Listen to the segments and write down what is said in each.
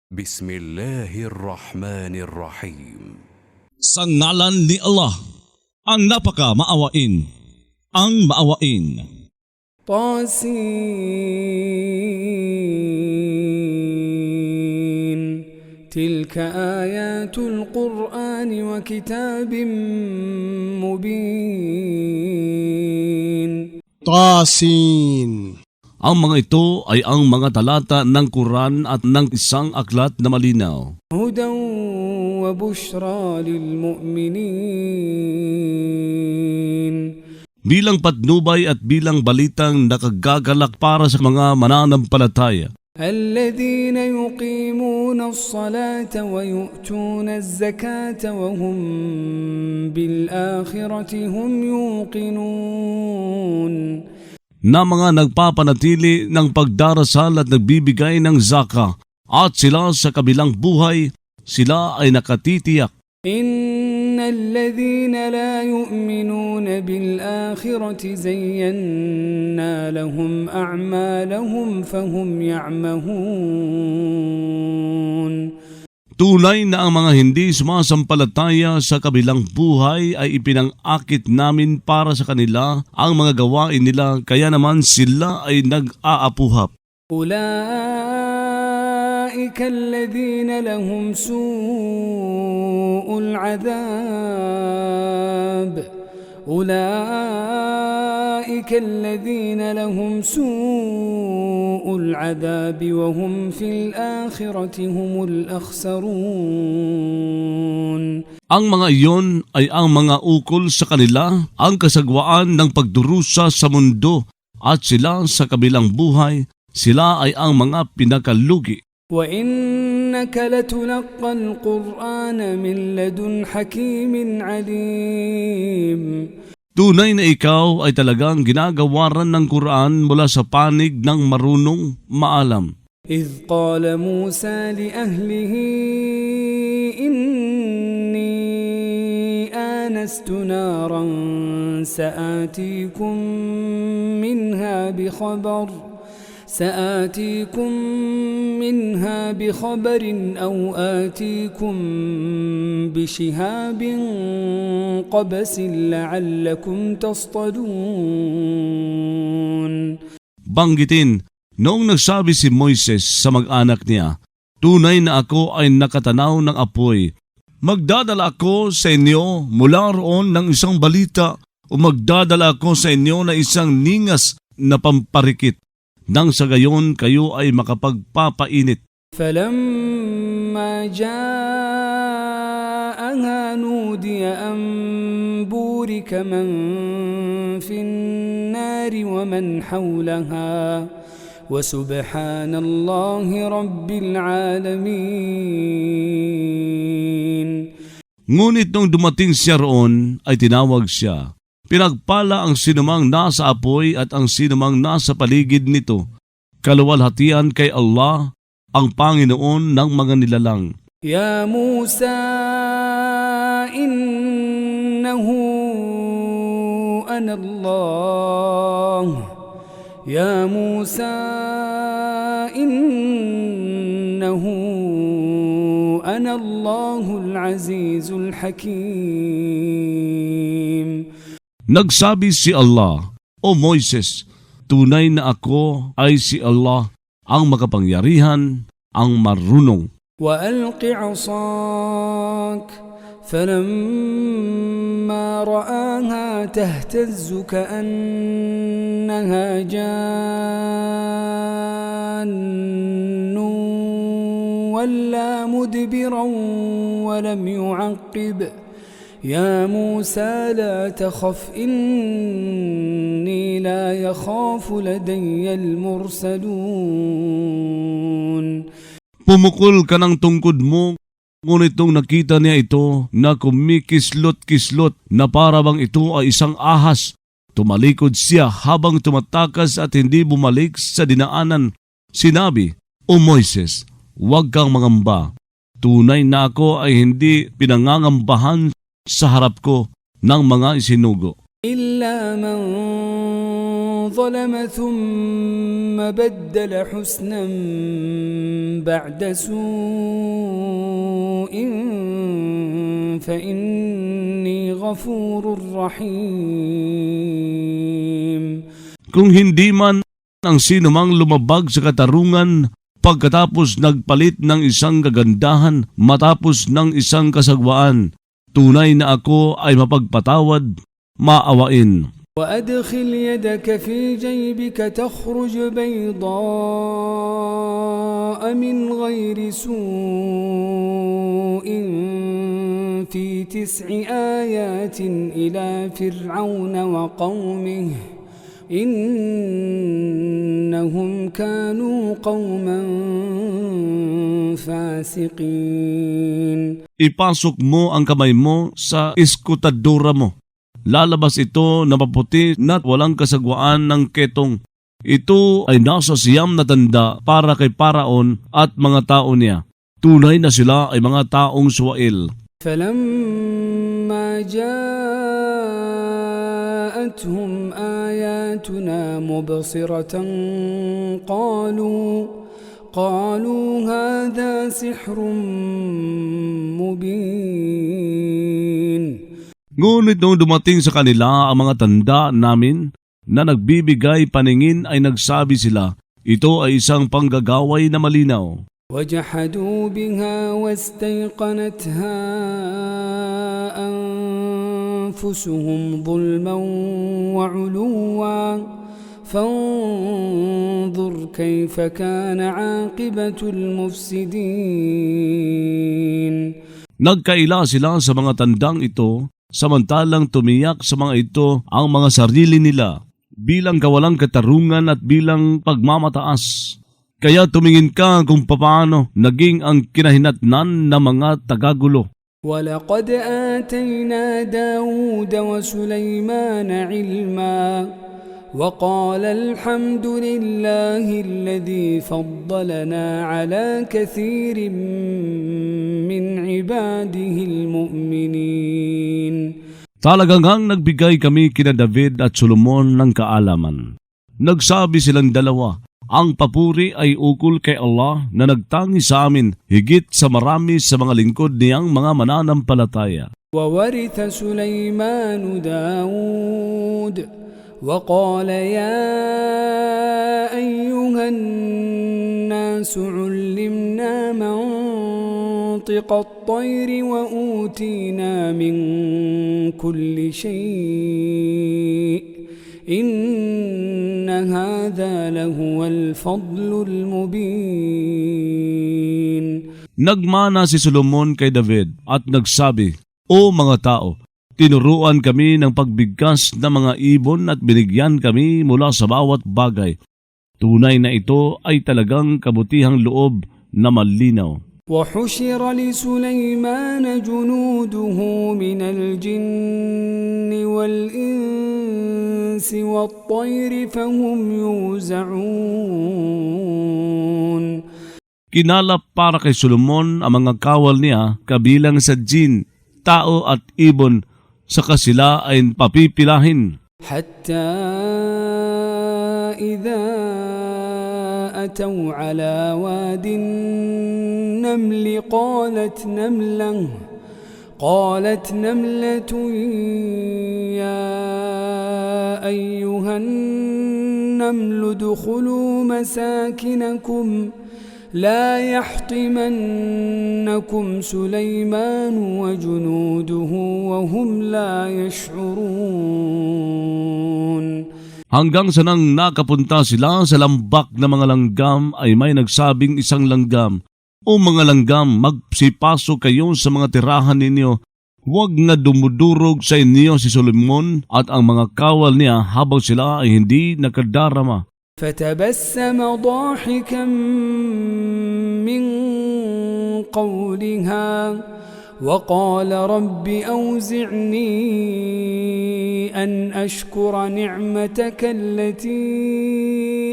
Bismillahirrahmanirrahim. Sa ngalan ni Allah, ang napaka maawain, ang maawain. طاسين تلك آيات القرآن وكتاب مبين. Tasin. Ang mga ito ay ang mga talata ng Quran at ng isang aklat na malinaw. هدى وبشرى للمؤمنين. Bilang patnubay at bilang balitang nakagagalak para sa mga mananampalataya. الذين يقيمون الصلاة ويؤتون الزكاة وهم بالآخرة هم يوقنون. Na mga nagpapanatili ng pagdarasal at nagbibigay ng zaka at sila sa kabilang buhay, sila ay nakatitiyak. إن الذين لا يؤمنون بالآخرة زينا لهم أعمالهم فهم يعمهون. Tunay na ang mga hindi sumasampalataya sa kabilang buhay ay ipinangakit namin para sa kanila ang mga gawain nila, kaya naman sila ay nag-aapuhap. أولئك الذين لهم سوء العذاب أولئك الذين لهم سوء العذاب وهم في الآخرة هم الأخسرون. Ang mga iyon ay ang mga ukol sa kanila, ang kasagwaan ng pagdurusa sa mundo, at sila sa kabilang buhay, sila ay ang mga pinakalugi. وإنك لتلقى القرآن من لدن حكيم عليم. Tunay na ikaw ay talagang ginagawaran ng Quran mula sa panig ng marunong maalam. إذ قال موسى لأهله إني آنست نارا سآتيكم منها بخبر أو آتيكم بشهاب قبس لعلكم تصطلون. Banggitin, noong nagsabi si Moises sa mag-anak niya, tunay na ako ay nakatanaw ng apoy. Magdadala ako sa inyo mula roon ng isang balita o magdadala ako sa inyo na isang ningas na pamparikit. Nang sa gayon kayo ay makapagpapainit. فلما جاءها نودي أن بورك من في النار ومن حولها وسبحان الله رب العالمين. Ngunit nung dumating siya roon ay tinawag siya. Pinagpala ang sinumang nasa apoy at ang sinumang nasa paligid nito. Kaluwalhatian kay Allah, ang Panginoon ng mga nilalang. يا موسى إنه أنا الله يا موسى إنه أنا الله العزيز الحكيم. Nagsabi si Allah, O Moises, tunay na ako ay si Allah, ang makapangyarihan, ang marunong. وألق عصاك فلما رآها تهتز كأنها جان ولا مدبرا ولم يعقب يا موسى لا تخف إني لا يخاف لدي المرسلون. Pumukol ka ng tungkod mo, ngunit nung nakita niya ito na kumikislot-kislot na para bang ito ay isang ahas, tumalikod siya habang tumatakas at hindi bumalik sa dinaanan. Sinabi, O Moises, huwag kang mangamba. Tunay na ako ay hindi pinangangambahan sa harap ko ng mga isinugo. إلا من ظلم ثم بدل حسنا بعد سوء فإني غفور رحيم. Kung hindi man ang sinumang lumabag sa katarungan pagkatapos nagpalit ng isang kagandahan matapos ng isang kasagwaan, tunay na ako ay mapagpatawad, maawain. وأدخل يدك في جيبك تخرج بيضاء من غير سوء في 9 آيات إلى فرعون وقومه إنهم كانوا قوما فاسقين. Ipasok mo ang kamay mo sa iskutadura mo. Lalabas ito na maputi na't walang kasagwaan ng ketong. Ito ay nasa siyam na tanda para kay Paraon at mga tao niya. Tunay na sila ay mga taong Suwail. فلما جاءتهم آياتنا مبصرة قالوا هذا سحر مبين. Ngunit nung dumating sa kanila ang mga tanda namin na nagbibigay paningin ay nagsabi sila, ito ay isang panggagaway na malinaw. وجحدوا بها واستيقنتها أنفسهم ظلما وعلوا فانظر كيف كان عاقبة المفسدين. Nagkaila sila sa mga tandang ito, samantalang tumiyak sa mga ito ang mga sarili nila bilang kawalang katarungan at bilang pagmamataas. Kaya tumingin ka kung paano naging ang kinahinatnan ng mga tagagulo. وَلَقَدْ آتَيْنَا دَاوُودَ وَسُلَيْمَانَ عِلْمًا وَقَالَ الْحَمْدُ لِلَّهِ الَّذِي فَضَّلَنَا عَلَى كَثِيرٍ مِّنْ عِبَادِهِ الْمُؤْمِنِينَ. Talagang nagbigay kami kina David at Solomon ng kaalaman. Nagsabi silang dalawa, ang papuri ay ukol kay Allah na nagtangi sa amin higit sa marami sa mga lingkod niyang mga mananampalataya. وَوَرِثَ سُلَيْمَانُ دَاوُودَ وَقَالَ يَا أَيُّهَا النَّاسُ عُلِّمْنَا مَنطِقَ الطَّيْرِ وَأُوتِينَا مِنْ كُلِّ شَيْءٍ إِنَّ هَذَا لَهُوَ الْفَضْلُ الْمُبِينُ. Nagmana si Solomon kay David at nagsabi, O mga tao, tinuruan kami ng pagbigkas ng mga ibon at binigyan kami mula sa bawat bagay. Tunay na ito ay talagang kabutihang loob na malinaw. وحشر لسليمان جنوده من الجن والإنس والطير فهم يوزعون. Kinalap para kay Solomon ang mga kawal niya kabilang sa jin, tao at ibon, saka sila ay papipilahin. حتى إذا أتوا على واد النمل قالت نملة يا أيها النمل ادخلوا مساكنكم لا يحطمنكم سليمان وجنوده وهم لا يشعرون. Hanggang sa nang nakapunta sila sa lambak na mga langgam ay may nagsabing isang langgam, O mga langgam, magsipasok kayo sa mga tirahan ninyo. Huwag na dumudurog sa inyo si Solomon at ang mga kawal niya habang sila ay hindi nakadarama. فتبسم ضاحكا من قولها وقال رب أوزعني أن أشكر نعمتك التي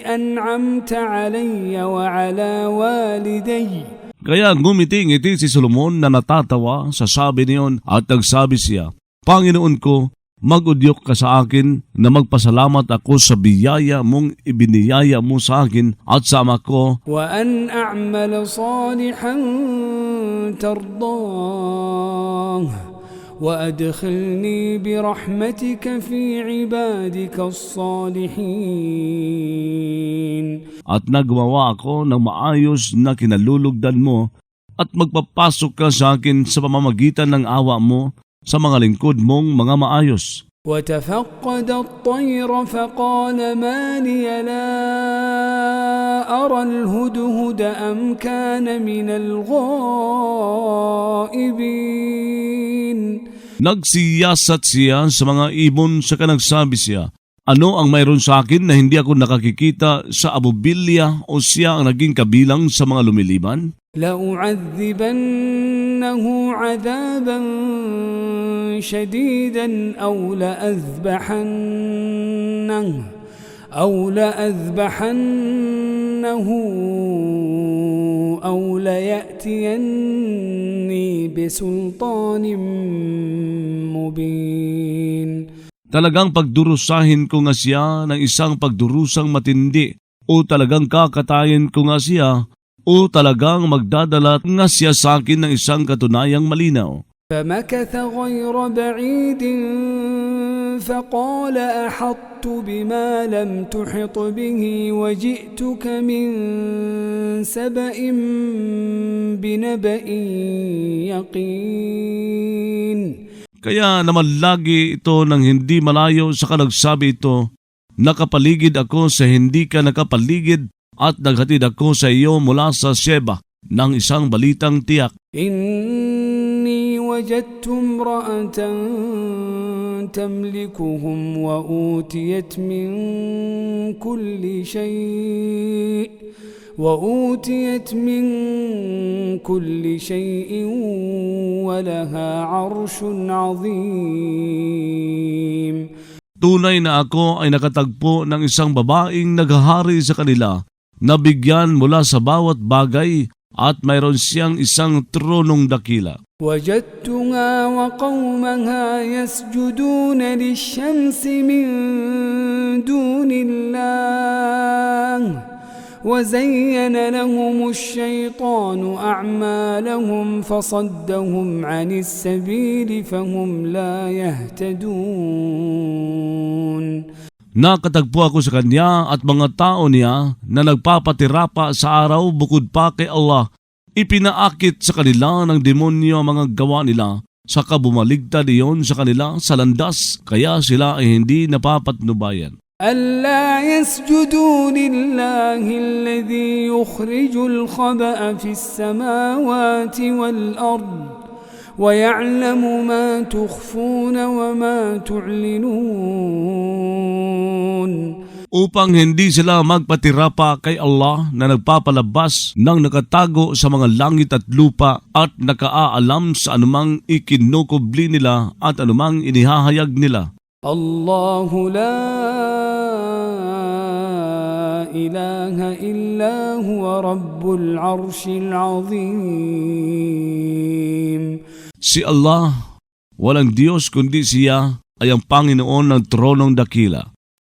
أنعمت علي وعلى والدي. Kaya ngumiti-ngiti si Solomon na natatawa sa sabi niyon at nagsabi siya, Panginoon ko, Magudyok ka sa akin na magpasalamat ako sa biyaya mong ibiniyaya mo sa akin at sa ama ko, وأن أعمل صالحا ترضاه وأدخلني برحمتك في عبادك الصالحين. at nagmawa ako ng maayos na kinalulugdan mo at magpapasok ka sa akin sa pamamagitan ng awa mo sa mga lingkod mong mga maayos. وتفقد الطير فقال ما لي لا أرى الهدهد أم كان من الغائبين. Nagsiyasat siya sa mga ibon sa kanagsabi siya, ano ang mayroon sa akin na hindi ako nakakikita sa abubilya o siya ang naging kabilang sa mga lumiliban? لأعذبنه عذابا شديدا أو لأذبحنه أو ليأتيني بسلطان مبين. Talagang pagdurusahin ko nga siya ng isang pagdurusang matindi o talagang kakatayin ko nga siya o talagang magdadala nga siya sa akin ng isang katunayang malinaw. فمكث غير بعيد فقال أحطت بما لم تحط به وجئتك من سبأ بنبأ يقين. Kaya naman lagi ito ng hindi malayo sa kanagsabi ito, nakapaligid ako sa hindi ka nakapaligid at naghatid ako sa iyo mula sa Sheba ng isang balitang tiyak. إني وجدت امرأة تملكهم وأوتيت من كل شيء ولها عرش عظيم. Tunay na ako ay nakatagpo ng isang babaeng naghahari sa kanila, nabigyan mula sa bawat bagay at mayroon siyang isang tronong dakila. وجدتها وقومها يسجدون للشمس من دون الله وزين لهم الشيطان أعمالهم فصدهم عن السبيل فهم لا يهتدون. Nakatagpo ako sa kanya at mga tao niya na nagpapatirapa sa araw bukod pa kay Allah. Ipinaakit sa kanila ng demonyo ang mga gawa nila, saka bumaligtad iyon sa kanila sa landas, kaya sila ay hindi napapatnubayan. ألا يسجدوا لله الذي يخرج الخبأ في السماوات والأرض ويعلم ما تخفون وما تعلنون. Upang hindi sila magpatirapa kay Allah na nagpapalabas ng nakatago sa mga langit at lupa at nakaaalam sa anumang ikinukubli nila at anumang inihahayag nila. الله لا إله إلا هو رب العرش العظيم. Si Allah, walang Diyos kundi siya ay ang Panginoon ng tronong dakila.